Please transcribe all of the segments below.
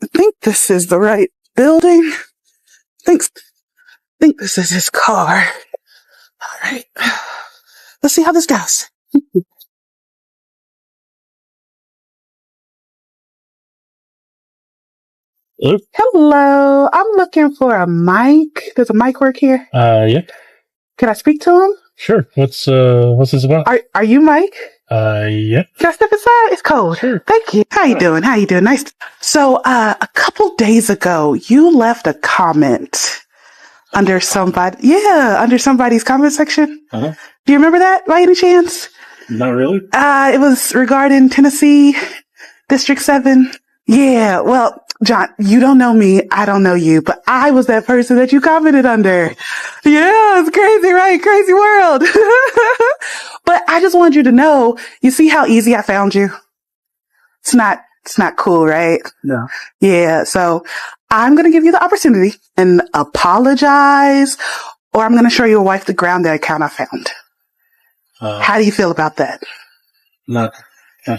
I think this is the right building. Think this is his car. All right. Let's see how this goes. Hello. I'm looking for a mic. Does a mic work here? Yeah. Can I speak to him? Sure. What's this about? Are you Mike? Yeah. Can I step inside? It's cold. Sure. Thank you. How you doing? Nice. So, a couple days ago, you left a comment under somebody's comment section. Uh-huh. Do you remember that by any chance? Not really. It was regarding Tennessee District 7. Yeah, well, John, you don't know me. I don't know you, but I was that person that you commented under. Yeah, it's crazy, right? Crazy world. But I just wanted you to know, you see how easy I found you? It's not cool, right? No. Yeah, so I'm going to give you the opportunity and apologize, or I'm going to show your wife the ground that account I found. How do you feel about that? Not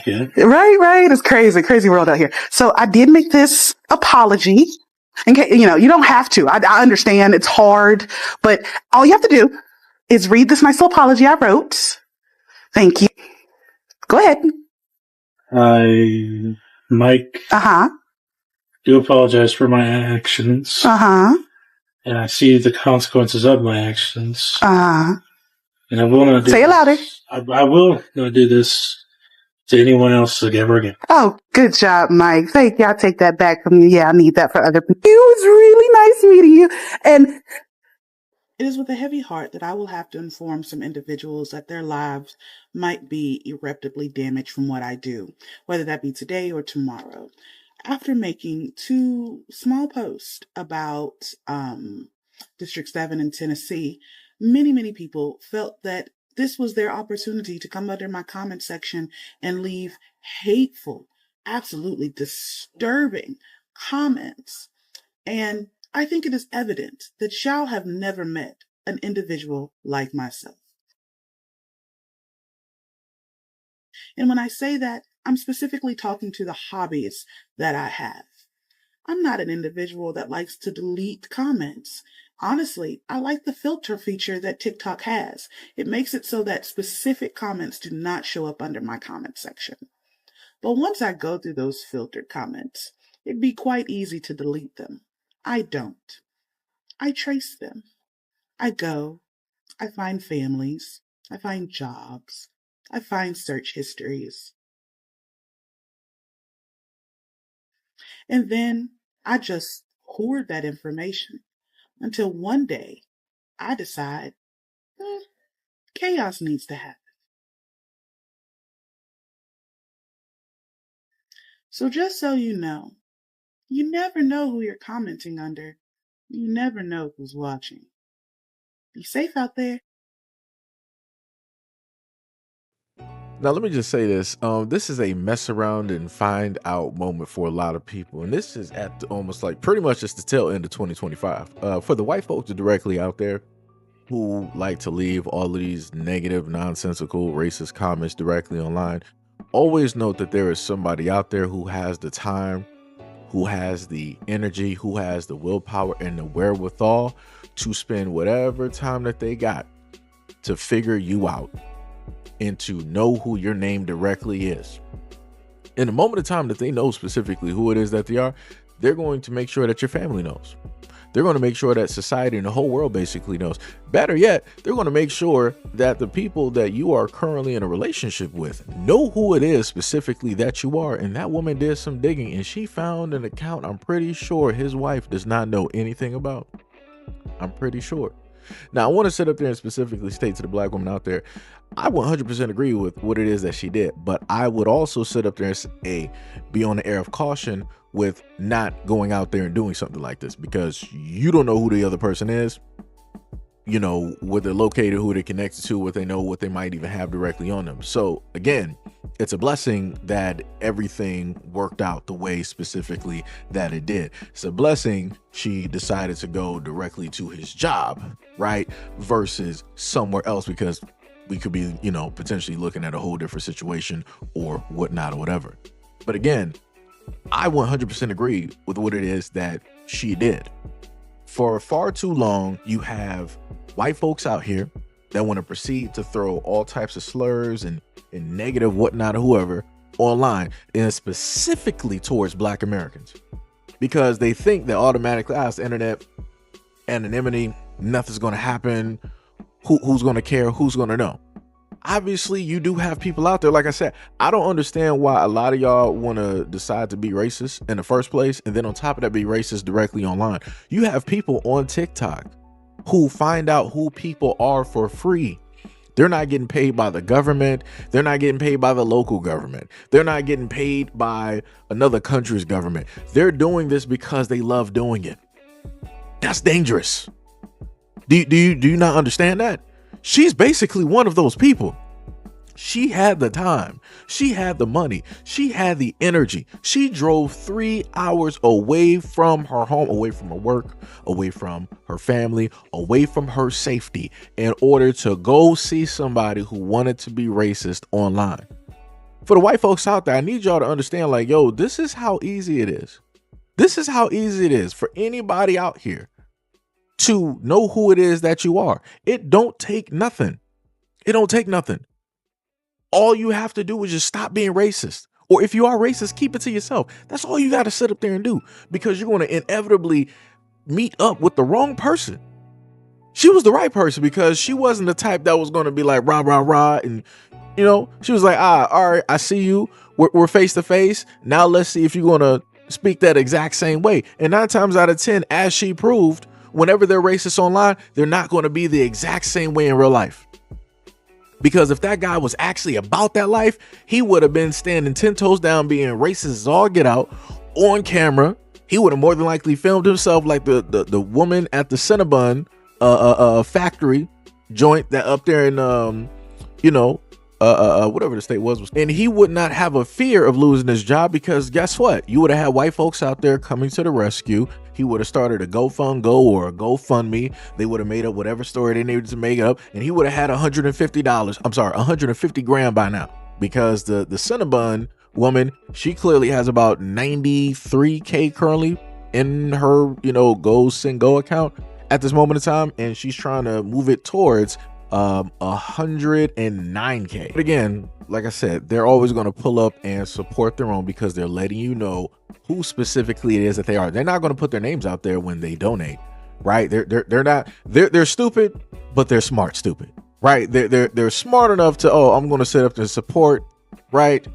good. Right. It's crazy world out here. So I did make this apology. In case, you don't have to. I understand it's hard, but all you have to do is read this nice little apology I wrote. Thank you. Go ahead. Mike. Do apologize for my actions. And I see the consequences of my actions. And I will not do Say it louder. I will not do this to anyone else ever again. Oh, good job, Mike. Thank you. I'll take that back from you. Yeah, I need that for other people. It was really nice meeting you. And it is with a heavy heart that I will have to inform some individuals that their lives might be irreparably damaged from what I do, whether that be today or tomorrow. After making 2 small posts about District 7 in Tennessee, many people felt that this was their opportunity to come under my comment section and leave hateful, absolutely disturbing comments. And I think it is evident that y'all have never met an individual like myself. And when I say that, I'm specifically talking to the hobbies that I have. I'm not an individual that likes to delete comments. Honestly, I like the filter feature that TikTok has. It makes it so that specific comments do not show up under my comment section. But once I go through those filtered comments, it'd be quite easy to delete them. I don't. I trace them. I go. I find families. I find jobs. I find search histories. And then I just hoard that information until one day I decide chaos needs to happen. So just so you never know who you're commenting under. You never know who's watching. Be safe out there. Now, let me just say this. This is a mess around and find out moment for a lot of people. And this is at almost like pretty much just the tail end of 2025. For the white folks directly out there who like to leave all of these negative, nonsensical, racist comments directly online, always note that there is somebody out there who has the time, who has the energy, who has the willpower and the wherewithal to spend whatever time that they got to figure you out and to know who your name directly is. In the moment of time that they know specifically who it is that they are, they're going to make sure that your family knows. They're going to make sure that society and the whole world basically knows. Better yet, they're going to make sure that the people that you are currently in a relationship with know who it is specifically that you are. And that woman did some digging and she found an account I'm pretty sure his wife does not know anything about. I'm pretty sure. Now, I want to sit up there and specifically state to the black woman out there, I 100% agree with what it is that she did, but I would also sit up there and say, be on the air of caution with not going out there and doing something like this, because you don't know who the other person is, you know, where they're located, who they're connected to, what they know, what they might even have directly on them. So again, it's a blessing that everything worked out the way specifically that it did. It's a blessing she decided to go directly to his job, right? Versus somewhere else, because we could be, you know, potentially looking at a whole different situation or whatnot or whatever. But again, I 100% agree with what it is that she did. For far too long, you have white folks out here that want to proceed to throw all types of slurs and negative whatnot or whoever online, and specifically towards Black Americans, because they think that automatically, it's the internet, anonymity, nothing's going to happen. Who's going to care? Who's going to know? Obviously, you do have people out there. Like I said, I don't understand why a lot of y'all want to decide to be racist in the first place, and then on top of that, be racist directly online. You have people on TikTok who find out who people are for free. They're not getting paid by the government. They're not getting paid by the local government. They're not getting paid by another country's government. They're doing this because they love doing it. That's dangerous. Do you not understand that? She's basically one of those people. She had the time. She had the money. She had the energy. She drove 3 hours away from her home, away from her work, away from her family, away from her safety, in order to go see somebody who wanted to be racist online. For the white folks out there, I need y'all to understand, like, yo, this is how easy it is. This is how easy it is for anybody out here to know who it is that you are. It don't take nothing. It don't take nothing. All you have to do is just stop being racist. Or if you are racist, keep it to yourself. That's all you got to sit up there and do, because you're going to inevitably meet up with the wrong person. She was the right person, because she wasn't the type that was going to be like, rah, rah, rah. And, you know, she was like, all right, I see you. We're face to face. Now let's see if you're going to speak that exact same way. And 9 times out of 10, as she proved, whenever they're racist online, they're not going to be the exact same way in real life. Because if that guy was actually about that life, he would have been standing 10 toes down, being racist as all get out on camera. He would have more than likely filmed himself like the woman at the Cinnabon factory joint that up there in whatever the state was, and he would not have a fear of losing his job, because guess what? You would have had white folks out there coming to the rescue. He would have started a GoFundGo or a GoFundMe. They would have made up whatever story they needed to make up, and he would have had $150 grand by now, because the Cinnabon woman, she clearly has about 93K currently in her, Go Send Go account at this moment in time, and she's trying to move it towards 109K. But again, like I said, they're always going to pull up and support their own, because they're letting you know who specifically it is that they are. They're not going to put their names out there when they donate, right? They're stupid, but they're smart stupid, right? They're smart enough to, I'm going to set up to support, right?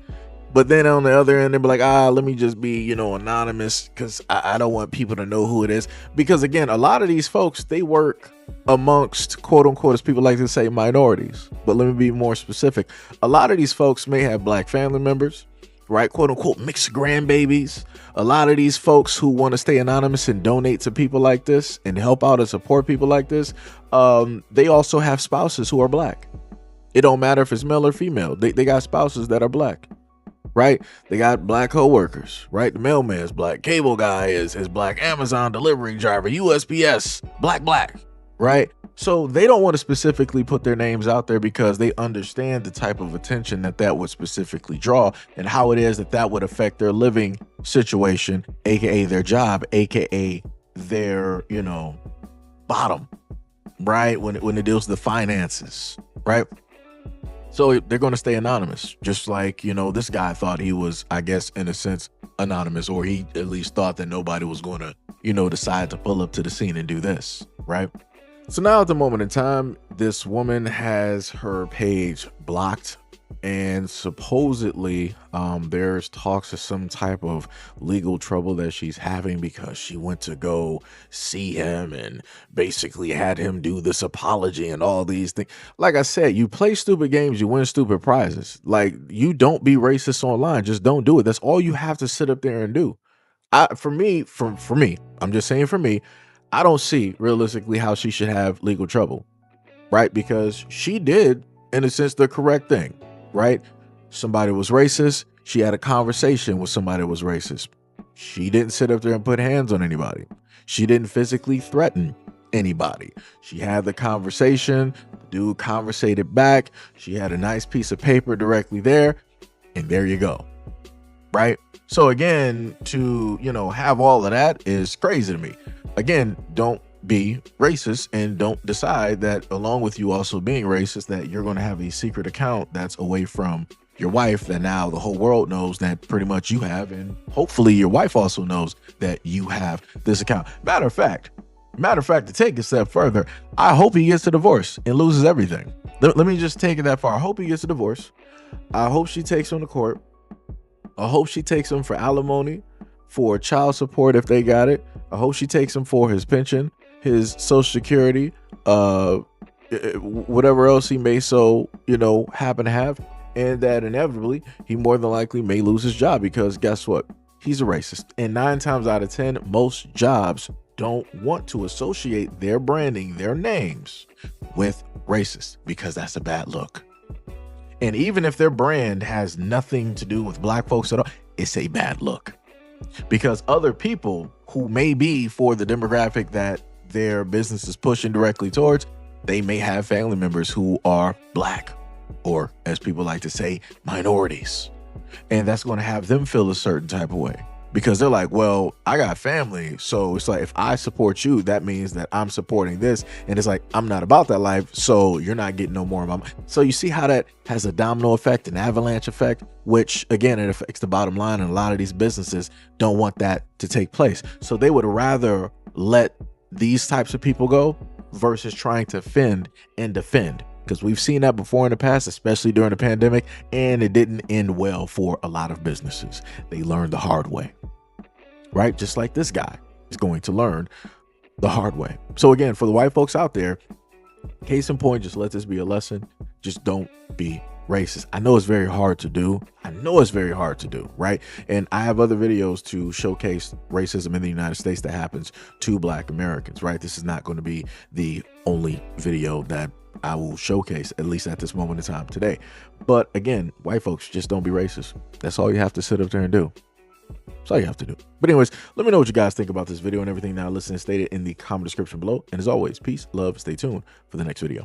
But then on the other end, they'll be like, let me just be, anonymous, because I don't want people to know who it is. Because again, a lot of these folks, they work amongst, quote unquote, as people like to say, minorities. But let me be more specific. A lot of these folks may have Black family members, right? Quote unquote, mixed grandbabies. A lot of these folks who want to stay anonymous and donate to people like this and help out and support people like this, they also have spouses who are Black. It don't matter if it's male or female. They got spouses that are Black. Right? They got Black co-workers, right? The mailman's Black, cable guy is Black, Amazon delivery driver, USPS, Black, right? So they don't want to specifically put their names out there, because they understand the type of attention that would specifically draw, and how it is that would affect their living situation, aka their job, aka their, bottom, right? When it deals with the finances, right? So they're going to stay anonymous, just like, this guy thought he was, I guess, in a sense, anonymous, or he at least thought that nobody was going to, decide to pull up to the scene and do this, right? So now at the moment in time, this woman has her page blocked, and supposedly there's talks of some type of legal trouble that she's having, because she went to go see him and basically had him do this apology and all these things. Like I said, you play stupid games, you win stupid prizes. Like, you don't be racist online. Just don't do it. That's all you have to sit up there and do. For me, I'm just saying, for me, I don't see realistically how she should have legal trouble, right? Because she did, in a sense, the correct thing, right? Somebody was racist. She had a conversation with somebody who was racist. She didn't sit up there and put hands on anybody. She didn't physically threaten anybody. She had the conversation. The dude conversated back. She had a nice piece of paper directly there. And there you go. right? So again, to, have all of that is crazy to me. Again, don't be racist, and don't decide that along with you also being racist that you're going to have a secret account that's away from your wife that now the whole world knows that pretty much you have, and hopefully your wife also knows that you have this account. Matter of fact, to take a step further, I hope he gets a divorce and loses everything. Let me just take it that far. I hope he gets a divorce. I hope she takes him to court. I hope she takes him for alimony, for child support if they got it. I hope she takes him for his pension, his Social Security, whatever else he may happen to have, and that inevitably he more than likely may lose his job, because guess what? He's a racist. And 9 times out of 10, most jobs don't want to associate their branding, their names with racist, because that's a bad look. And even if their brand has nothing to do with black folks at all, it's a bad look, because other people who may be for the demographic that their business is pushing directly towards, they may have family members who are black, or as people like to say, minorities. And that's going to have them feel a certain type of way, because they're like, well, I got family. So it's like, if I support you, that means that I'm supporting this. And it's like, I'm not about that life, so you're not getting no more of my money. So you see how that has a domino effect, an avalanche effect, which again, it affects the bottom line. And a lot of these businesses don't want that to take place. So they would rather let these types of people go versus trying to fend and defend, because we've seen that before in the past, especially during the pandemic, and it didn't end well for a lot of businesses. They learned the hard way, right? Just like this guy is going to learn the hard way. So again, for the white folks out there, case in point, just let this be a lesson. Just don't be racist. I know it's very hard to do. Right? And I have other videos to showcase racism in the United States that happens to black Americans, right? This is not going to be the only video that I will showcase, at least at this moment in time today. But again, white folks, just don't be racist. That's all you have to sit up there and do. That's all you have to do. But anyways, let me know what you guys think about this video and everything now listened and stated in the comment description below. And as always, peace, love, stay tuned for the next video.